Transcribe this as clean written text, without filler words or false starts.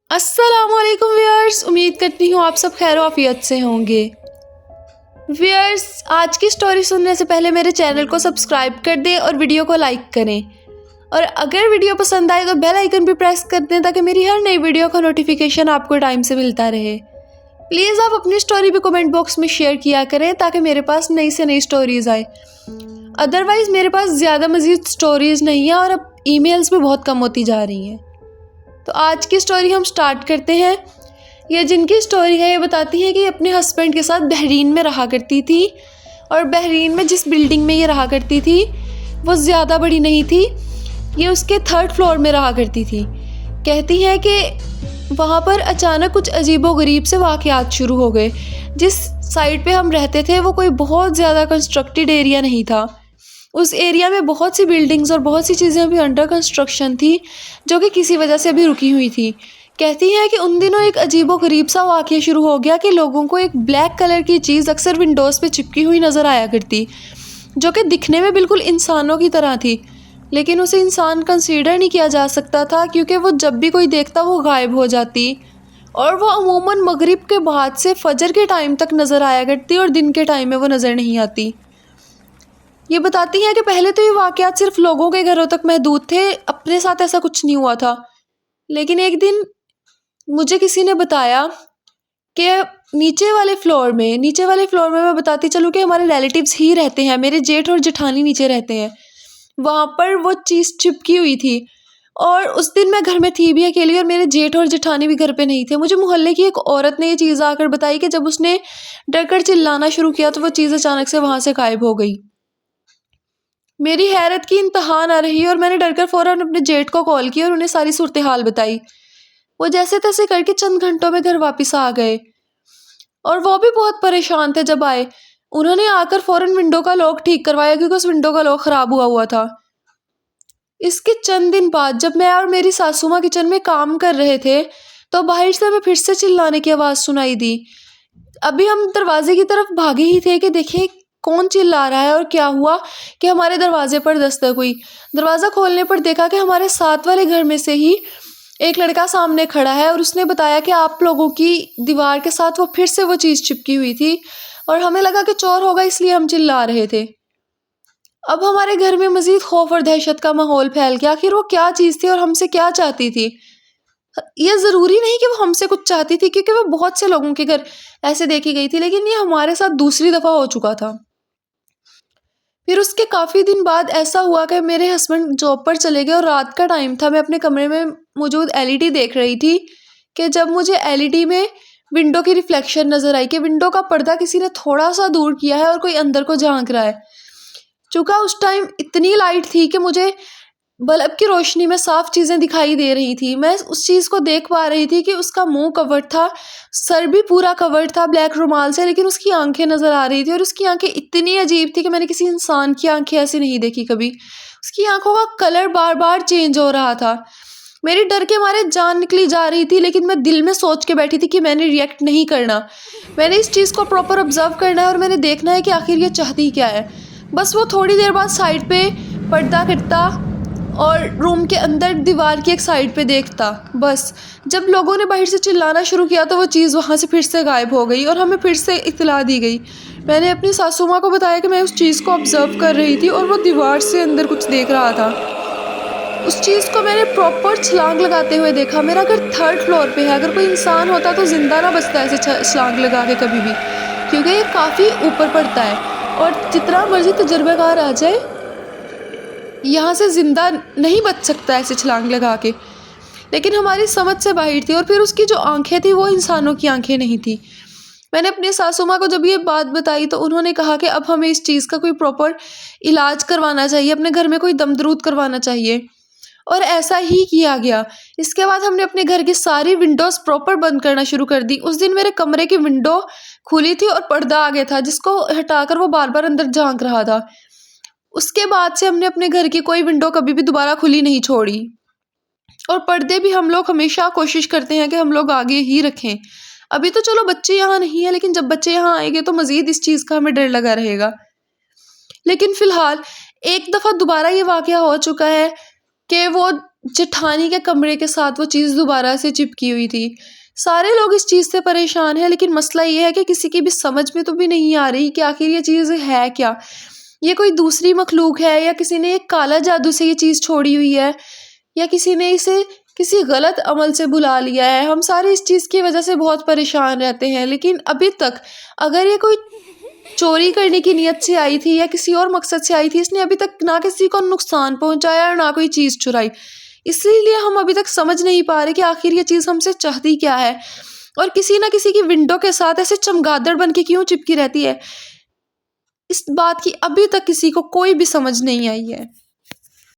अस्सलामुअलैकुम व्यूअर्स, उम्मीद करती हूँ आप सब खैर आफियत से होंगे। व्यूअर्स, आज की स्टोरी सुनने से पहले मेरे चैनल को सब्सक्राइब कर दें और वीडियो को लाइक करें। और अगर वीडियो पसंद आए तो बेल आइकन भी प्रेस कर दें ताकि मेरी हर नई वीडियो का नोटिफिकेशन आपको टाइम से मिलता रहे। प्लीज़ आप अपनी स्टोरी भी कमेंट बॉक्स में शेयर किया करें ताकि मेरे पास नई से नई स्टोरीज़ आए। अदरवाइज़ मेरे पास ज़्यादा मज़ीद स्टोरीज़ नहीं है और अब ईमेल्स भी बहुत कम होती जा रही हैं। तो आज की स्टोरी हम स्टार्ट करते हैं। ये जिनकी स्टोरी है ये बताती है कि अपने हस्बैंड के साथ बहरीन में रहा करती थी और बहरीन में जिस बिल्डिंग में ये रहा करती थी वो ज़्यादा बड़ी नहीं थी, ये उसके 3rd फ्लोर में रहा करती थी। कहती है कि वहाँ पर अचानक कुछ अजीबोगरीब से वाक़यात शुरू हो गए। जिस साइड पे हम रहते थे वो कोई बहुत ज़्यादा कंस्ट्रक्टेड एरिया नहीं था। उस एरिया में बहुत सी बिल्डिंग्स और बहुत सी चीज़ें अभी अंडर कंस्ट्रक्शन थी जो कि किसी वजह से अभी रुकी हुई थी। कहती है कि उन दिनों एक अजीबोगरीब सा वाक़या शुरू हो गया कि लोगों को एक ब्लैक कलर की चीज़ अक्सर विंडोज़ पे चिपकी हुई नज़र आया करती, जो कि दिखने में बिल्कुल इंसानों की तरह थी, लेकिन उसे इंसान कंसीडर नहीं किया जा सकता था क्योंकि वो जब भी कोई देखता वो गायब हो जाती और वो अमूमन मगरिब के बाद से फजर के टाइम तक नज़र आया करती और दिन के टाइम में वो नज़र नहीं आती। ये बताती हैं कि पहले तो ये वाक़यात सिर्फ लोगों के घरों तक महदूद थे, अपने साथ ऐसा कुछ नहीं हुआ था। लेकिन एक दिन मुझे किसी ने बताया कि नीचे वाले फ्लोर में मैं बताती चलूँ कि हमारे रिलेटिव्स ही रहते हैं, मेरे जेठ और जेठानी नीचे रहते हैं। वहाँ पर वो चीज़ चिपकी हुई थी और उस दिन मैं घर में थी भी अकेली और मेरे जेठ और जेठानी भी घर पे नहीं थे। मुझे मोहल्ले की एक औरत ने ये चीज़ आकर बताई कि जब उसने डर चिल्लाना शुरू किया तो वो चीज़ अचानक से वहाँ से गायब हो गई। मेरी हैरत की इंतहा ना रही और मैंने डरकर फ़ौरन अपने जेठ को कॉल किया और उन्हें सारी सूरत हाल बताई। वो जैसे तैसे करके चंद घंटों में घर वापस आ गए और वो भी बहुत परेशान थे जब आए। उन्होंने आकर फ़ौरन विंडो का लॉक ठीक करवाया क्योंकि उस विंडो का लॉक ख़राब हुआ हुआ था। इसके चंद दिन बाद जब मैं और मेरी सासू माँ किचन में काम कर रहे थे तो बाहर से हमें फिर से चिल्लाने की आवाज़ सुनाई दी। अभी हम दरवाजे की तरफ भागे ही थे कि देखें कौन चिल्ला रहा है और क्या हुआ कि हमारे दरवाजे पर दस्तक हुई। दरवाज़ा खोलने पर देखा कि हमारे साथ वाले घर में से ही एक लड़का सामने खड़ा है और उसने बताया कि आप लोगों की दीवार के साथ वो फिर से वो चीज़ चिपकी हुई थी और हमें लगा कि चोर होगा इसलिए हम चिल्ला रहे थे। अब हमारे घर में मज़ीद खौफ और दहशत का माहौल फैल गया। आखिर वो क्या चीज़ थी और हमसे क्या चाहती थी? ये ज़रूरी नहीं कि वो हमसे कुछ चाहती थी क्योंकि वो बहुत से लोगों के घर ऐसे देखी गई थी, लेकिन ये हमारे साथ दूसरी दफ़ा हो चुका था। फिर उसके काफ़ी दिन बाद ऐसा हुआ कि मेरे हस्बैंड जॉब पर चले गए और रात का टाइम था। मैं अपने कमरे में मौजूद एलईडी देख रही थी कि जब मुझे एलईडी में विंडो की रिफ्लेक्शन नज़र आई कि विंडो का पर्दा किसी ने थोड़ा सा दूर किया है और कोई अंदर को झांक रहा है। चूँकि उस टाइम इतनी लाइट थी कि मुझे बल्ब की रोशनी में साफ चीज़ें दिखाई दे रही थी। मैं उस चीज़ को देख पा रही थी कि उसका मुंह कवर्ड था, सर भी पूरा कवर्ड था ब्लैक रुमाल से, लेकिन उसकी आंखें नज़र आ रही थी और उसकी आंखें इतनी अजीब थी कि मैंने किसी इंसान की आंखें ऐसी नहीं देखी कभी। उसकी आंखों का कलर बार बार चेंज हो रहा था। मेरी डर के मारे जान निकली जा रही थी, लेकिन मैं दिल में सोच के बैठी थी कि मैंने रिएक्ट नहीं करना। मैंने इस चीज़ को प्रॉपर ऑब्जर्व करना है और मैंने देखना है कि आखिर ये चाहती क्या है। बस वो थोड़ी देर बाद साइड पे पर्दा करता और रूम के अंदर दीवार की एक साइड पे देखता। बस जब लोगों ने बाहर से चिल्लाना शुरू किया तो वो चीज़ वहाँ से फिर से गायब हो गई और हमें फिर से इत्तला दी गई। मैंने अपनी सासू माँ को बताया कि मैं उस चीज़ को ऑब्ज़र्व कर रही थी और वो दीवार से अंदर कुछ देख रहा था। उस चीज़ को मैंने प्रॉपर छलांग लगाते हुए देखा। मेरा घर 3rd फ्लोर पे है, अगर कोई इंसान होता तो ज़िंदा ना बचता ऐसे छलांग लगा के कभी भी, क्योंकि ये काफ़ी ऊपर पड़ता है और जितना मर्जी तजुर्बेकार आ जाए यहाँ से ज़िंदा नहीं बच सकता ऐसे छलांग लगा के। लेकिन हमारी समझ से बाहर थी और फिर उसकी जो आंखें थी वो इंसानों की आंखें नहीं थी। मैंने अपनी सासू माँ को जब ये बात बताई तो उन्होंने कहा कि अब हमें इस चीज़ का कोई प्रॉपर इलाज करवाना चाहिए, अपने घर में कोई दमदरूद करवाना चाहिए और ऐसा ही किया गया। इसके बाद हमने अपने घर की सारी विंडोज़ प्रॉपर बंद करना शुरू कर दी। उस दिन मेरे कमरे की विंडो खुली थी और पर्दा आ गया था जिसको हटाकर वो बार बार अंदर झांक रहा था। उसके बाद से हमने अपने घर की कोई विंडो कभी भी दोबारा खुली नहीं छोड़ी और पर्दे भी हम लोग हमेशा कोशिश करते हैं कि हम लोग आगे ही रखें। अभी तो चलो बच्चे यहाँ नहीं है, लेकिन जब बच्चे यहाँ आएंगे तो मज़ीद इस चीज़ का हमें डर लगा रहेगा। लेकिन फ़िलहाल एक दफ़ा दोबारा ये वाक़या हो चुका है कि वो जेठानी के कमरे के साथ वो चीज़ दोबारा से चिपकी हुई थी। सारे लोग इस चीज़ से परेशान हैं, लेकिन मसला ये है कि किसी की भी समझ में तो भी नहीं आ रही कि आखिर ये चीज़ है क्या। ये कोई दूसरी मखलूक है, या किसी ने एक काला जादू से ये चीज़ छोड़ी हुई है, या किसी ने इसे किसी गलत अमल से बुला लिया है। हम सारे इस चीज़ की वजह से बहुत परेशान रहते हैं, लेकिन अभी तक अगर ये कोई चोरी करने की नीयत से आई थी या किसी और मकसद से आई थी, इसने अभी तक ना किसी को नुकसान पहुंचाया और ना कोई चीज़ चुराई। इसीलिए हम अभी तक समझ नहीं पा रहे कि आखिर ये चीज़ हमसे चाहती क्या है, और किसी ना किसी की विंडो के साथ ऐसे चमगादड़ बन के क्यों चिपकी रहती है। इस बात की अभी तक किसी को कोई भी समझ नहीं आई है।